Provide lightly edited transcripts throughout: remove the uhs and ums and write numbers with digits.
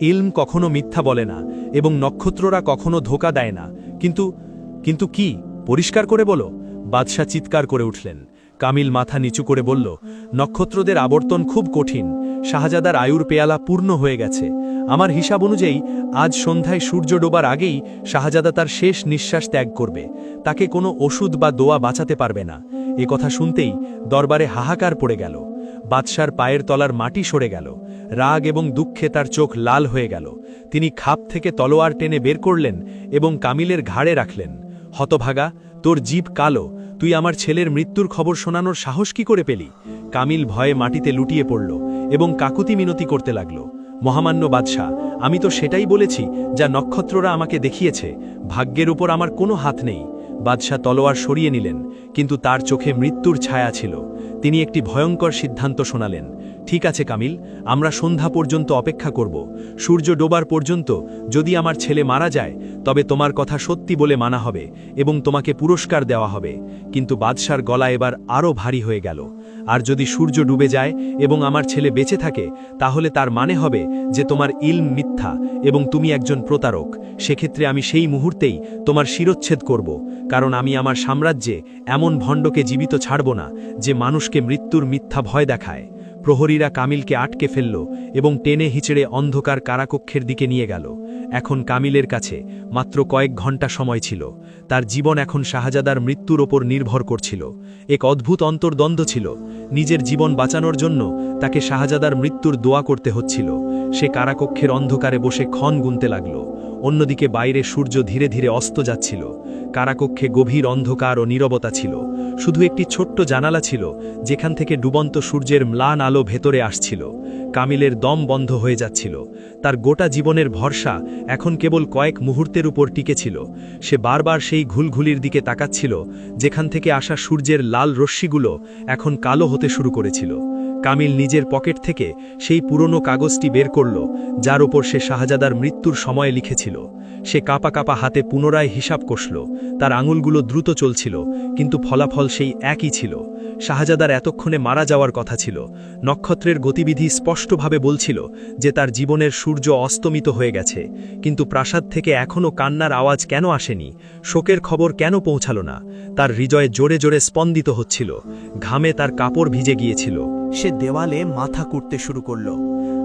ইলম কখনো মিথ্যা বলে না এবং নক্ষত্ররা কখনো ধোঁকা দেয় না। কিন্তু কিন্তু কি পরিষ্কার করে বলো? বাদশাহ চিৎকার করে উঠলেন। কামিল মাথা নিচু করে বলল, নক্ষত্রদের আবর্তন খুব কঠিন। শাহজাদার আয়ুর পেয়ালা পূর্ণ হয়ে গেছে। আমার হিসাব অনুযায়ী আজ সন্ধ্যায় সূর্য ডোবার আগেই শাহজাদা তার শেষ নিঃশ্বাস ত্যাগ করবে। তাকে কোনো ওষুধ বা দোয়া বাঁচাতে পারবে না। এ কথা শুনতেই দরবারে হাহাকার পড়ে গেল। বাদশার পায়ের তলার মাটি সরে গেল। রাগ এবং দুঃখে তার চোখ লাল হয়ে গেল। তিনি খাপ থেকে তলোয়ার টেনে বের করলেন এবং কামিলের ঘাড়ে রাখলেন। হতভাগা, তোর জিভ কালো, তুই আমার ছেলের মৃত্যুর খবর শোনানোর সাহস কি করে পেলি? কামিল ভয়ে মাটিতে লুটিয়ে পড়ল এবং কাকুতি মিনতি করতে লাগল। মহামান্য বাদশাহ, আমি তো সেটাই বলেছি যা নক্ষত্ররা আমাকে দেখিয়েছে। ভাগ্যের উপর আমার কোনো হাত নেই। বাদশাহ তলোয়ার সরিয়ে নিলেন, কিন্তু তার চোখে মৃত্যুর ছায়া ছিল। তিনি একটি ভয়ঙ্কর সিদ্ধান্ত শোনালেন। ঠিক আছে কামিল, আমরা সন্ধ্যা পর্যন্ত অপেক্ষা করব। সূর্য ডোবার পর্যন্ত যদি আমার ছেলে মারা যায় তবে তোমার কথা সত্যি বলে মানা হবে এবং তোমাকে পুরস্কার দেওয়া হবে। কিন্তু বাদশার গলা এবার আরও ভারী হয়ে গেল। আর যদি সূর্য ডুবে যায় এবং আমার ছেলে বেঁচে থাকে তাহলে তার মানে হবে যে তোমার ইলম মিথ্যা এবং তুমি একজন প্রতারক। সেক্ষেত্রে আমি সেই মুহূর্তেই তোমার শিরচ্ছেদ করব, কারণ আমি আমার সাম্রাজ্যে এমন ভণ্ডকে জীবিত ছাড়ব না যে মানুষকে মৃত্যুর মিথ্যা ভয় দেখায়। প্রহরীরা কামিলকে আটকে ফেলল এবং টেনে হিচড়ে অন্ধকার কারাকক্ষের দিকে নিয়ে গেল। এখন কামিলের কাছে মাত্র কয়েক ঘন্টা সময় ছিল। তার জীবন এখন শাহজাদার মৃত্যুর ওপর নির্ভর করছিল। এক অদ্ভুত অন্তর্দ্বন্দ্ব ছিল। নিজের জীবন বাঁচানোর জন্য তাকে শাহজাদার মৃত্যুর দোয়া করতে হচ্ছিল। সে কারাকক্ষের অন্ধকারে বসে ক্ষণ গুনতে লাগল। অন্যদিকে বাইরে সূর্য ধীরে ধীরে অস্ত যাচ্ছিল। কারাকক্ষে গভীর অন্ধকার ও নীরবতা ছিল। শুধু একটি ছোট্ট জানালা ছিল যেখান থেকে ডুবন্ত সূর্যের ম্লান আলো ভেতরে আসছিল। কামিলের দম বন্ধ হয়ে যাচ্ছিল। তার গোটা জীবনের ভরসা এখন কেবল কয়েক মুহূর্তের উপর টিকেছিল। সে বারবার সেই ঘুলঘুলির দিকে তাকাচ্ছিল যেখান থেকে আসা সূর্যের লাল রশ্মিগুলো এখন কালো হতে শুরু করেছিল। কামিল নিজের পকেট থেকে সেই পুরনো কাগজটি বের করল যার ওপর সে শাহজাদার মৃত্যুর সময় লিখেছিল। সে কাঁপা কাঁপা হাতে পুনরায় হিসাব কষল। তার আঙুলগুলো দ্রুত চলছিল, কিন্তু ফলাফল সেই একই ছিল। শাহজাদার এতক্ষণে মারা যাওয়ার কথা ছিল। নক্ষত্রের গতিবিধি স্পষ্টভাবে বলছিল যে তার জীবনের সূর্য অস্তমিত হয়ে গেছে। কিন্তু প্রাসাদ থেকে এখনও কান্নার আওয়াজ কেন আসেনি? শোকের খবর কেন পৌঁছালো না? তার হৃদয়ে জোরে জোরে স্পন্দিত হচ্ছিল। ঘামে তার কাপড় ভিজে গিয়েছিল। সে দেওয়ালে মাথা কুটতে শুরু করল।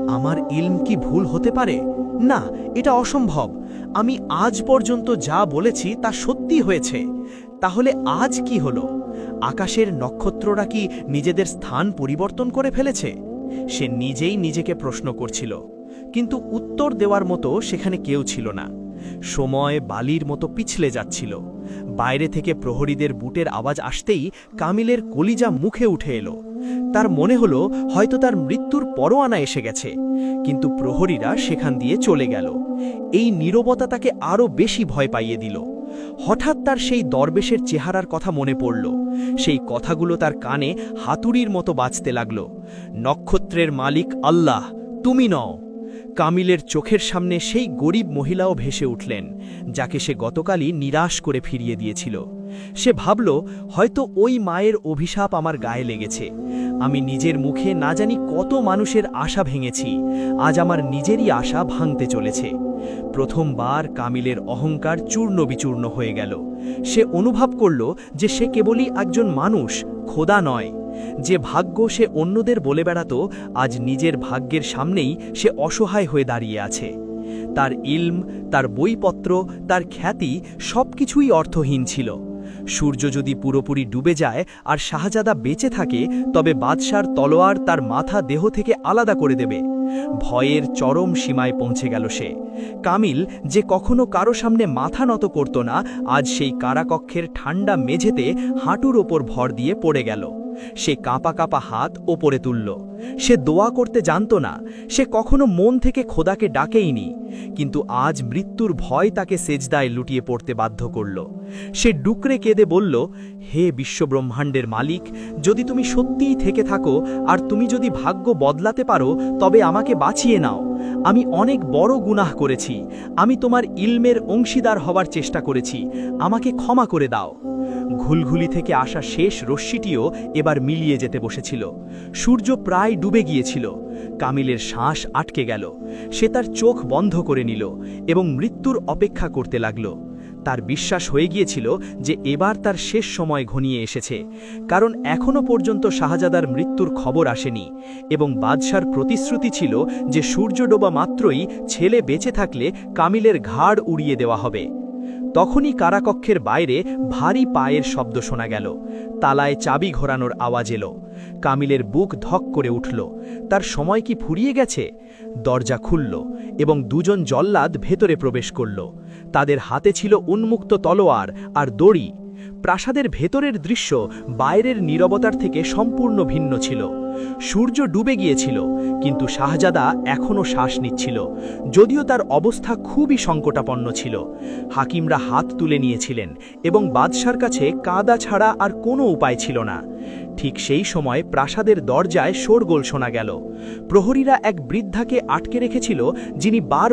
আমার ইলম কি ভুল হতে পারে? না, এটা অসম্ভব। আমি আজ পর্যন্ত যা বলেছি তা সত্যি হয়েছে। তাহলে আজ কি হলো? আকাশের নক্ষত্ররা কি নিজেদের স্থান পরিবর্তন করে ফেলেছে? সে নিজেই নিজেকে প্রশ্ন করছিল, কিন্তু উত্তর দেওয়ার মতো সেখানে কেউ ছিল না। সময় বালির মতো পিছলে যাচ্ছিল। বাইরে থেকে প্রহরীদের বুটের আওয়াজ আসতেই কামিলের কলিজা মুখে উঠে এলো। তার মনে হলো হয়তো তার মৃত্যুর পরোয়ানা এসে গেছে। কিন্তু প্রহরীরা সেখান দিয়ে চলে গেল। এই নীরবতা তাকে আরও বেশি ভয় পাইয়ে দিল। হঠাৎ তার সেই দরবেশের চেহারার কথা মনে পড়ল। সেই কথাগুলো তার কানে হাতুড়ির মতো বাজতে লাগল। নক্ষত্রের মালিক আল্লাহ, তুমি নও। কামিলের চোখের সামনে সেই গরিব মহিলাও ভেসে উঠলেন, যাকে সে গতকালই নিরাশ করে ফিরিয়ে দিয়েছিল। সে ভাবল, হয়তো ওই মায়ের অভিশাপ আমার গায়ে লেগেছে। আমি নিজের মুখে না জানি কত মানুষের আশা ভেঙেছি। আজ আমার নিজেরই আশা ভাঙতে চলেছে। প্রথমবার কামিলের অহংকার চূর্ণ বিচূর্ণ হয়ে গেল। সে অনুভব করল যে সে কেবলই একজন মানুষ, খোদা নয়। যে ভাগ্য সে অন্যদের বলে বেড়াত, আজ নিজের ভাগ্যের সামনেই সে অসহায় হয়ে দাঁড়িয়ে আছে। তার ইলম, তার বইপত্র, তার খ্যাতি সবকিছুই অর্থহীন ছিল। সূর্য যদি পুরোপুরি ডুবে যায় আর শাহজাদা বেঁচে থাকে, তবে বাদশার তলোয়ার তার মাথা দেহ থেকে আলাদা করে দেবে। ভয়ের চরম সীমায় পৌঁছে গেল সে। কামিল, যে কখনো কারো সামনে মাথা নত করত না, আজ সেই কারাকক্ষের ঠান্ডা মেঝেতে হাঁটুর ওপর ভর দিয়ে পড়ে গেল। সে কাঁপা কাঁপা হাত ওপরে তুলল। সে দোয়া করতে জানত না। সে কখনো মন থেকে খোদাকে ডাকেইনি। কিন্তু আজ মৃত্যুর ভয় তাকে সেজদায় লুটিয়ে পড়তে বাধ্য করল। সে ডুকরে কেঁদে বলল, হে বিশ্বব্রহ্মাণ্ডের মালিক, যদি তুমি সত্যিই থেকে থাকো আর তুমি যদি ভাগ্য বদলাতে পারো, তবে আমাকে বাঁচিয়ে নাও। আমি অনেক বড় গুনাহ করেছি। আমি তোমার ইলমের অংশীদার হবার চেষ্টা করেছি। আমাকে ক্ষমা করে দাও। ঘুলঘুলি থেকে আসা শেষ রশ্মিটিও এবার মিলিয়ে যেতে বসেছিল। সূর্য প্রায় ডুবে গিয়েছিল। কামিলের শ্বাস আটকে গেল। সে তার চোখ বন্ধ করে নিল এবং মৃত্যুর অপেক্ষা করতে লাগল। তার বিশ্বাস হয়ে গিয়েছিল যে এবার তার শেষ সময় ঘনিয়ে এসেছে, কারণ এখনও পর্যন্ত শাহজাদার মৃত্যুর খবর আসেনি এবং বাদশার প্রতিশ্রুতি ছিল যে সূর্য ডোবা মাত্রই ছেলে বেঁচে থাকলে কামিলের ঘাড় উড়িয়ে দেওয়া হবে। তখনই কারাকক্ষের বাইরে ভারী পায়ের শব্দ শোনা গেল। তালায় চাবি ঘোরানোর আওয়াজ এলো। কামিলের বুক ধক করে উঠল। তার সময় কি ফুরিয়ে গেছে? দরজা খুলল এবং দুজন জল্লাদ ভেতরে প্রবেশ করল। তাদের হাতে ছিল উন্মুক্ত তলোয়ার আর দড়ি। প্রাসাদের ভেতরের দৃশ্য বাইরের নীরবতার থেকে সম্পূর্ণ ভিন্ন ছিল। সূর্য ডুবে গিয়েছিল, কিন্তু শাহজাদা এখনও শ্বাস নিচ্ছিল, যদিও তার অবস্থা খুবই সংকটাপন্ন ছিল। হাকিমরা হাত তুলে নিয়েছিলেন এবং বাদশার কাছে কাঁদা ছাড়া আর কোনো উপায় ছিল না। ঠিক সেই সময় প্রাসাদের দরজায় শোরগোল শোনা গেল। প্রহরীরা এক বৃদ্ধাকে আটকে রেখেছিল, যিনি বার